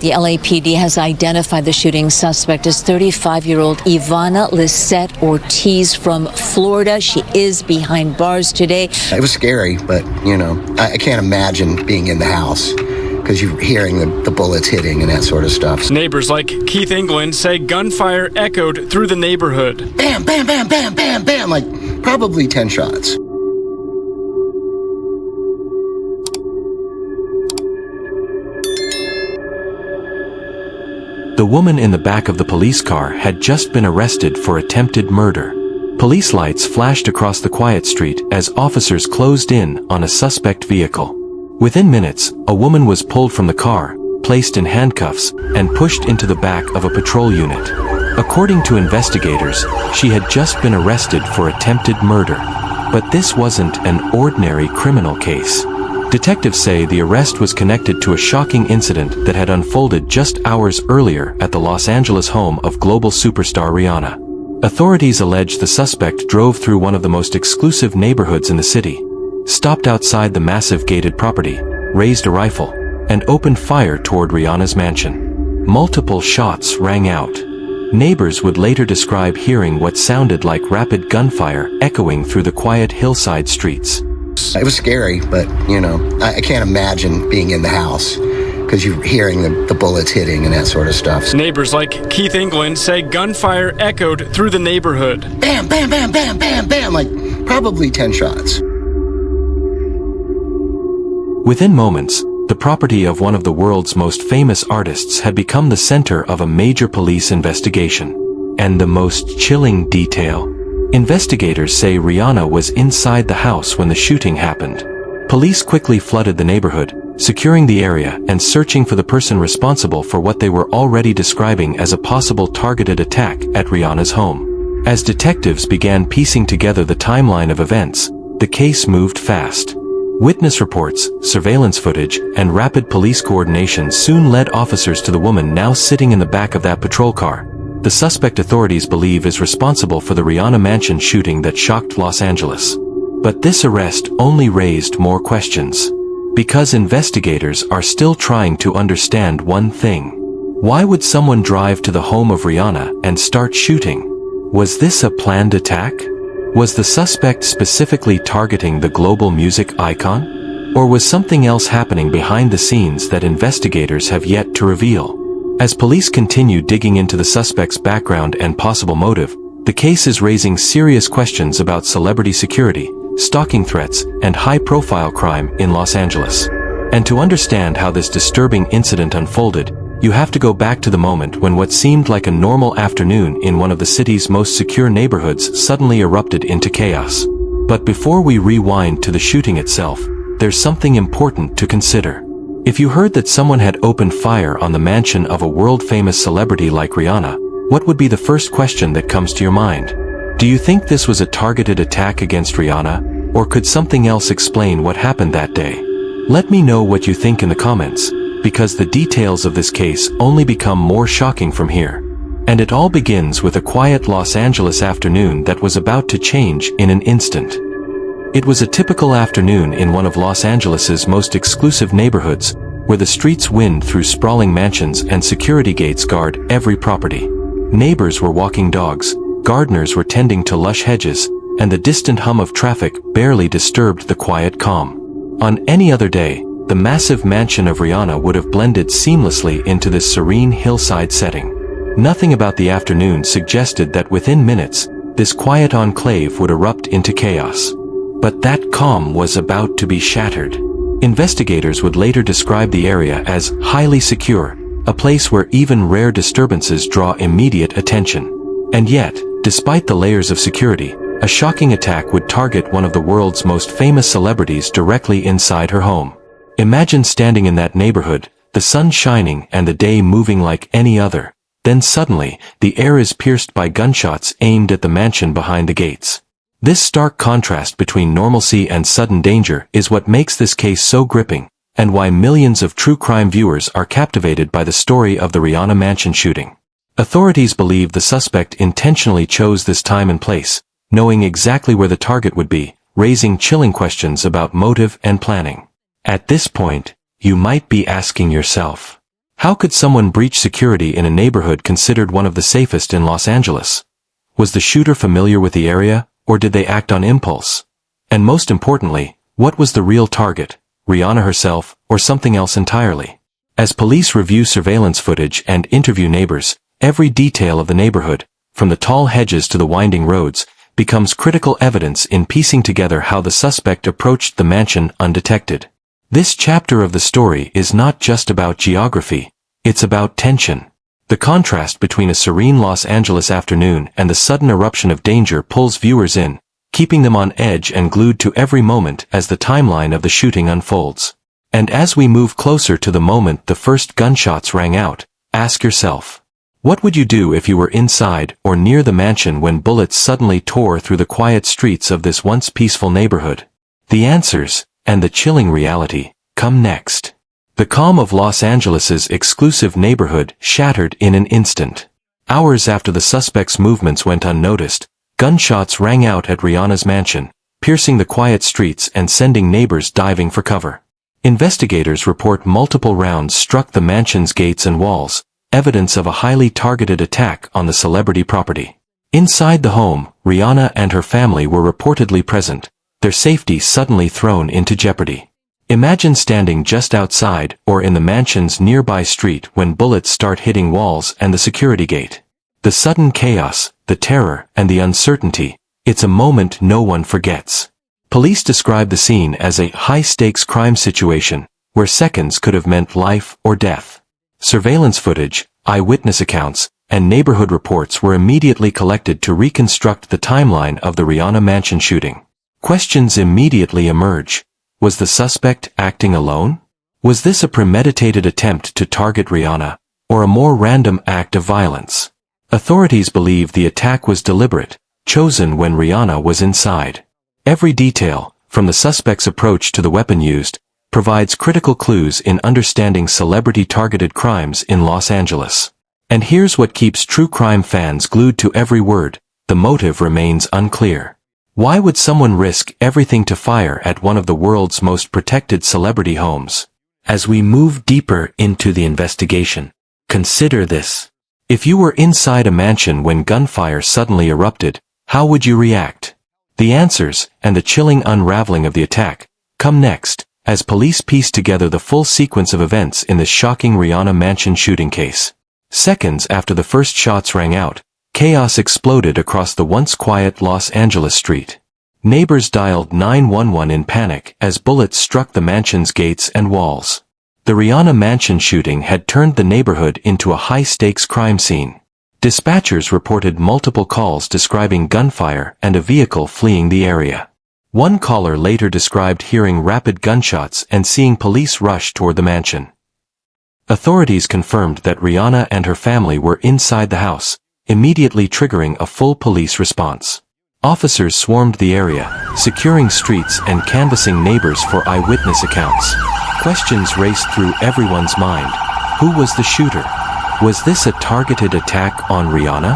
The LAPD has identified the shooting suspect as 35-year-old Ivana Lisette Ortiz from Florida. She is behind bars today. It was scary, but, I can't imagine being in the house because you're hearing the bullets hitting and that sort of stuff. Neighbors like Keith England say gunfire echoed through the neighborhood. Bam, bam, bam, bam, bam, bam, like probably 10 shots. The woman in the back of the police car had just been arrested for attempted murder. Police lights flashed across the quiet street as officers closed in on a suspect vehicle. Within minutes, a woman was pulled from the car, placed in handcuffs, and pushed into the back of a patrol unit. According to investigators, she had just been arrested for attempted murder. But this wasn't an ordinary criminal case. Detectives say the arrest was connected to a shocking incident that had unfolded just hours earlier at the Los Angeles home of global superstar Rihanna. Authorities allege the suspect drove through one of the most exclusive neighborhoods in the city, stopped outside the massive gated property, raised a rifle, and opened fire toward Rihanna's mansion. Multiple shots rang out. Neighbors would later describe hearing what sounded like rapid gunfire echoing through the quiet hillside streets. It was scary, but, I can't imagine being in the house because you're hearing the bullets hitting and that sort of stuff. Neighbors like Keith England say gunfire echoed through the neighborhood. Bam, bam, bam, bam, bam, bam, like probably 10 shots. Within moments, the property of one of the world's most famous artists had become the center of a major police investigation. And the most chilling detail: investigators say Rihanna was inside the house when the shooting happened. Police quickly flooded the neighborhood, securing the area and searching for the person responsible for what they were already describing as a possible targeted attack at Rihanna's home. As detectives began piecing together the timeline of events, the case moved fast. Witness reports, surveillance footage, and rapid police coordination soon led officers to the woman now sitting in the back of that patrol car. The suspect authorities believe is responsible for the Rihanna mansion shooting that shocked Los Angeles. But this arrest only raised more questions. Because investigators are still trying to understand one thing. Why would someone drive to the home of Rihanna and start shooting? Was this a planned attack? Was the suspect specifically targeting the global music icon? Or was something else happening behind the scenes that investigators have yet to reveal? As police continue digging into the suspect's background and possible motive, the case is raising serious questions about celebrity security, stalking threats, and high-profile crime in Los Angeles. And to understand how this disturbing incident unfolded, you have to go back to the moment when what seemed like a normal afternoon in one of the city's most secure neighborhoods suddenly erupted into chaos. But before we rewind to the shooting itself, there's something important to consider. If you heard that someone had opened fire on the mansion of a world-famous celebrity like Rihanna, what would be the first question that comes to your mind? Do you think this was a targeted attack against Rihanna, or could something else explain what happened that day? Let me know what you think in the comments, because the details of this case only become more shocking from here. And it all begins with a quiet Los Angeles afternoon that was about to change in an instant. It was a typical afternoon in one of Los Angeles's most exclusive neighborhoods, where the streets wind through sprawling mansions and security gates guard every property. Neighbors were walking dogs, gardeners were tending to lush hedges, and the distant hum of traffic barely disturbed the quiet calm. On any other day, the massive mansion of Rihanna would have blended seamlessly into this serene hillside setting. Nothing about the afternoon suggested that within minutes, this quiet enclave would erupt into chaos. But that calm was about to be shattered. Investigators would later describe the area as highly secure, a place where even rare disturbances draw immediate attention. And yet, despite the layers of security, a shocking attack would target one of the world's most famous celebrities directly inside her home. Imagine standing in that neighborhood, the sun shining and the day moving like any other. Then suddenly, the air is pierced by gunshots aimed at the mansion behind the gates. This stark contrast between normalcy and sudden danger is what makes this case so gripping, and why millions of true crime viewers are captivated by the story of the Rihanna mansion shooting. Authorities believe the suspect intentionally chose this time and place, knowing exactly where the target would be, raising chilling questions about motive and planning. At this point, you might be asking yourself, How could someone breach security in a neighborhood considered one of the safest in Los Angeles? Was the shooter familiar with the area, or did they act on impulse? And most importantly, what was the real target, Rihanna herself, or something else entirely? As police review surveillance footage and interview neighbors, every detail of the neighborhood, from the tall hedges to the winding roads, becomes critical evidence in piecing together how the suspect approached the mansion undetected. This chapter of the story is not just about geography, it's about tension. The contrast between a serene Los Angeles afternoon and the sudden eruption of danger pulls viewers in, keeping them on edge and glued to every moment as the timeline of the shooting unfolds. And as we move closer to the moment the first gunshots rang out, ask yourself, what would you do if you were inside or near the mansion when bullets suddenly tore through the quiet streets of this once peaceful neighborhood? The answers, and the chilling reality, come next. The calm of Los Angeles's exclusive neighborhood shattered in an instant. Hours after the suspect's movements went unnoticed, gunshots rang out at Rihanna's mansion, piercing the quiet streets and sending neighbors diving for cover. Investigators report multiple rounds struck the mansion's gates and walls, evidence of a highly targeted attack on the celebrity property. Inside the home, Rihanna and her family were reportedly present, their safety suddenly thrown into jeopardy. Imagine standing just outside or in the mansion's nearby street when bullets start hitting walls and the security gate. The sudden chaos, the terror, and the uncertainty, it's a moment no one forgets. Police describe the scene as a high-stakes crime situation, where seconds could have meant life or death. Surveillance footage, eyewitness accounts, and neighborhood reports were immediately collected to reconstruct the timeline of the Rihanna mansion shooting. Questions immediately emerge. Was the suspect acting alone? Was this a premeditated attempt to target Rihanna, or a more random act of violence? Authorities believe the attack was deliberate, chosen when Rihanna was inside. Every detail, from the suspect's approach to the weapon used, provides critical clues in understanding celebrity-targeted crimes in Los Angeles. And here's what keeps true crime fans glued to every word: the motive remains unclear. Why would someone risk everything to fire at one of the world's most protected celebrity homes? As we move deeper into the investigation, consider this. If you were inside a mansion when gunfire suddenly erupted, how would you react? The answers, and the chilling unraveling of the attack, come next, as police piece together the full sequence of events in this shocking Rihanna mansion shooting case. Seconds after the first shots rang out, chaos exploded across the once quiet Los Angeles street. Neighbors dialed 911 in panic as bullets struck the mansion's gates and walls. The Rihanna mansion shooting had turned the neighborhood into a high-stakes crime scene. Dispatchers reported multiple calls describing gunfire and a vehicle fleeing the area. One caller later described hearing rapid gunshots and seeing police rush toward the mansion. Authorities confirmed that Rihanna and her family were inside the house, immediately triggering a full police response. Officers swarmed the area, securing streets and canvassing neighbors for eyewitness accounts. Questions raced through everyone's mind. Who was the shooter? Was this a targeted attack on Rihanna?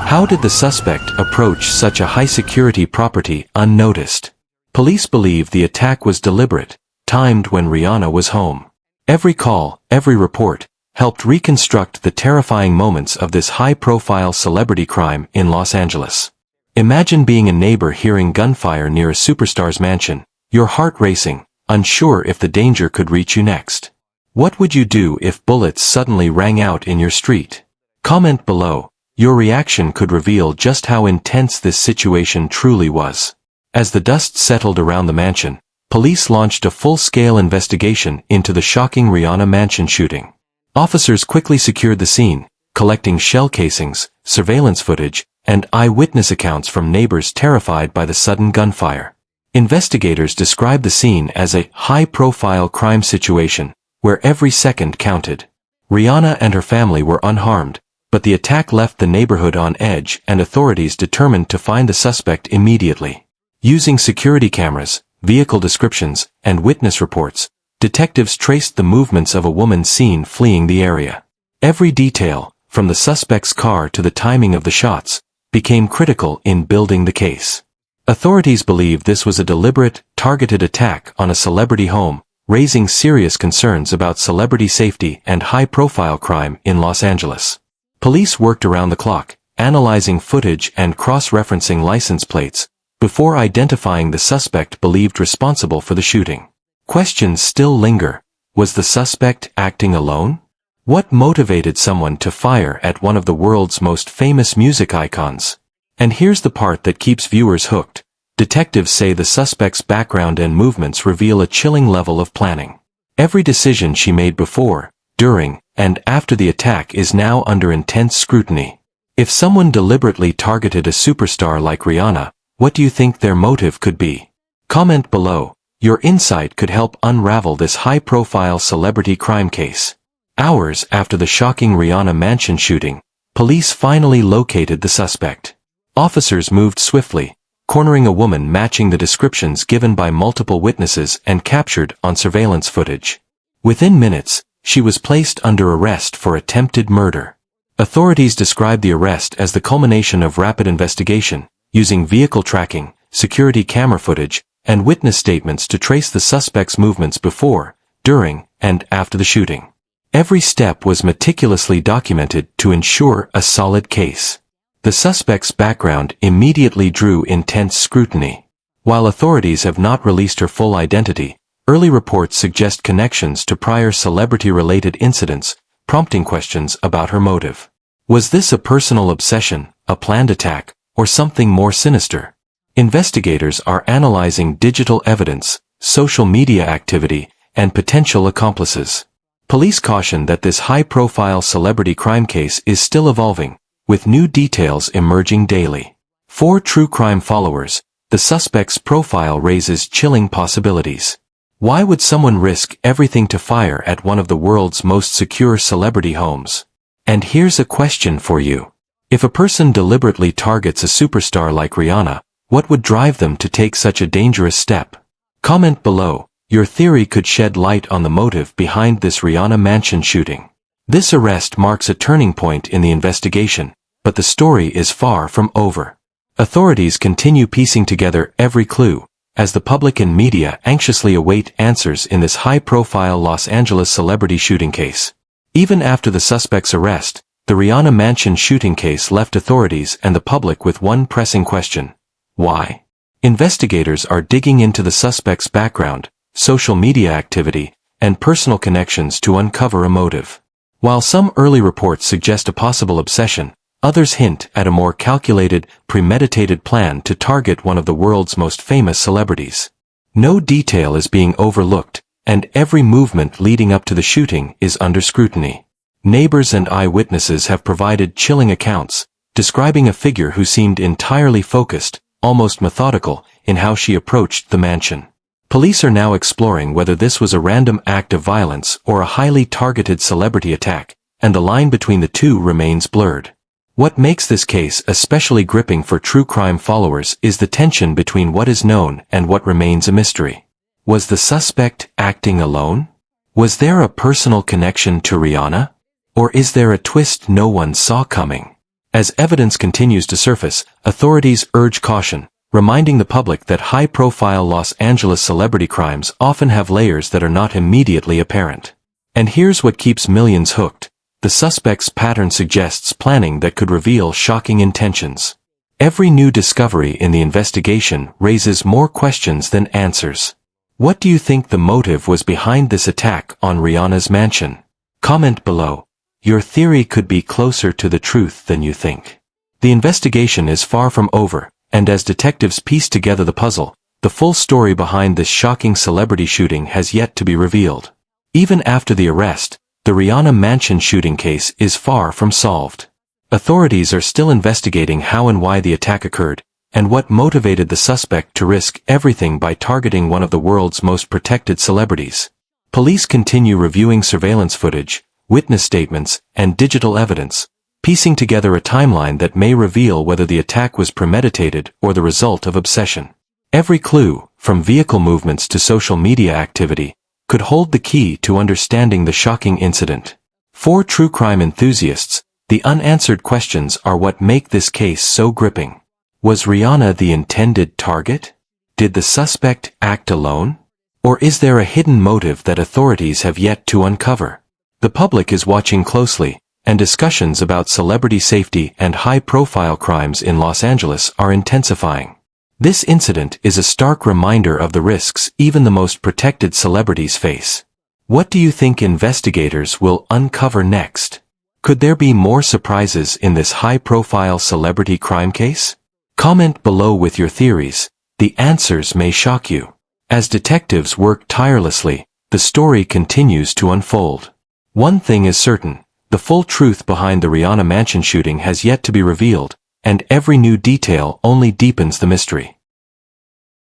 How did the suspect approach such a high-security property unnoticed? Police believe the attack was deliberate, timed when Rihanna was home. Every call, every report, helped reconstruct the terrifying moments of this high-profile celebrity crime in Los Angeles. Imagine being a neighbor hearing gunfire near a superstar's mansion, your heart racing, unsure if the danger could reach you next. What would you do if bullets suddenly rang out in your street? Comment below. Your reaction could reveal just how intense this situation truly was. As the dust settled around the mansion, police launched a full-scale investigation into the shocking Rihanna mansion shooting. Officers quickly secured the scene, collecting shell casings, surveillance footage, and eyewitness accounts from neighbors terrified by the sudden gunfire. Investigators describe the scene as a high-profile crime situation, where every second counted. Rihanna and her family were unharmed, but the attack left the neighborhood on edge and authorities determined to find the suspect immediately. Using security cameras, vehicle descriptions, and witness reports, detectives traced the movements of a woman seen fleeing the area. Every detail, from the suspect's car to the timing of the shots, became critical in building the case. Authorities believe this was a deliberate, targeted attack on a celebrity home, raising serious concerns about celebrity safety and high-profile crime in Los Angeles. Police worked around the clock, analyzing footage and cross-referencing license plates, before identifying the suspect believed responsible for the shooting. Questions still linger. Was the suspect acting alone? What motivated someone to fire at one of the world's most famous music icons? And here's the part that keeps viewers hooked. Detectives say the suspect's background and movements reveal a chilling level of planning. Every decision she made before, during, and after the attack is now under intense scrutiny. If someone deliberately targeted a superstar like Rihanna, what do you think their motive could be? Comment below. Your insight could help unravel this high-profile celebrity crime case. Hours after the shocking Rihanna mansion shooting, police finally located the suspect. Officers moved swiftly, cornering a woman matching the descriptions given by multiple witnesses and captured on surveillance footage. Within minutes, she was placed under arrest for attempted murder. Authorities described the arrest as the culmination of rapid investigation, using vehicle tracking, security camera footage, and witness statements to trace the suspect's movements before, during, and after the shooting. Every step was meticulously documented to ensure a solid case. The suspect's background immediately drew intense scrutiny. While authorities have not released her full identity, early reports suggest connections to prior celebrity-related incidents, prompting questions about her motive. Was this a personal obsession, a planned attack, or something more sinister? Investigators are analyzing digital evidence, social media activity, and potential accomplices. Police caution that this high-profile celebrity crime case is still evolving, with new details emerging daily. For true crime followers, the suspect's profile raises chilling possibilities. Why would someone risk everything to fire at one of the world's most secure celebrity homes? And here's a question for you. If a person deliberately targets a superstar like Rihanna, what would drive them to take such a dangerous step? Comment below. Your theory could shed light on the motive behind this Rihanna mansion shooting. This arrest marks a turning point in the investigation, but the story is far from over. Authorities continue piecing together every clue, as the public and media anxiously await answers in this high-profile Los Angeles celebrity shooting case. Even after the suspect's arrest, the Rihanna mansion shooting case left authorities and the public with one pressing question. Why? Investigators are digging into the suspect's background, social media activity, and personal connections to uncover a motive. While some early reports suggest a possible obsession, others hint at a more calculated, premeditated plan to target one of the world's most famous celebrities. No detail is being overlooked, and every movement leading up to the shooting is under scrutiny. Neighbors and eyewitnesses have provided chilling accounts, describing a figure who seemed entirely focused, almost methodical, in how she approached the mansion. Police are now exploring whether this was a random act of violence or a highly targeted celebrity attack, and the line between the two remains blurred. What makes this case especially gripping for true crime followers is the tension between what is known and what remains a mystery. Was the suspect acting alone? Was there a personal connection to Rihanna? Or is there a twist no one saw coming? As evidence continues to surface, authorities urge caution, reminding the public that high-profile Los Angeles celebrity crimes often have layers that are not immediately apparent. And here's what keeps millions hooked. The suspect's pattern suggests planning that could reveal shocking intentions. Every new discovery in the investigation raises more questions than answers. What do you think the motive was behind this attack on Rihanna's mansion? Comment below. Your theory could be closer to the truth than you think. The investigation is far from over, and as detectives piece together the puzzle, the full story behind this shocking celebrity shooting has yet to be revealed. Even after the arrest, the Rihanna mansion shooting case is far from solved. Authorities are still investigating how and why the attack occurred, and what motivated the suspect to risk everything by targeting one of the world's most protected celebrities. Police continue reviewing surveillance footage, witness statements, and digital evidence, piecing together a timeline that may reveal whether the attack was premeditated or the result of obsession. Every clue, from vehicle movements to social media activity, could hold the key to understanding the shocking incident. For true crime enthusiasts, the unanswered questions are what make this case so gripping. Was Rihanna the intended target? Did the suspect act alone? Or is there a hidden motive that authorities have yet to uncover? The public is watching closely, and discussions about celebrity safety and high-profile crimes in Los Angeles are intensifying. This incident is a stark reminder of the risks even the most protected celebrities face. What do you think investigators will uncover next? Could there be more surprises in this high-profile celebrity crime case? Comment below with your theories. The answers may shock you. As detectives work tirelessly, the story continues to unfold. One thing is certain, the full truth behind the Rihanna mansion shooting has yet to be revealed, and every new detail only deepens the mystery.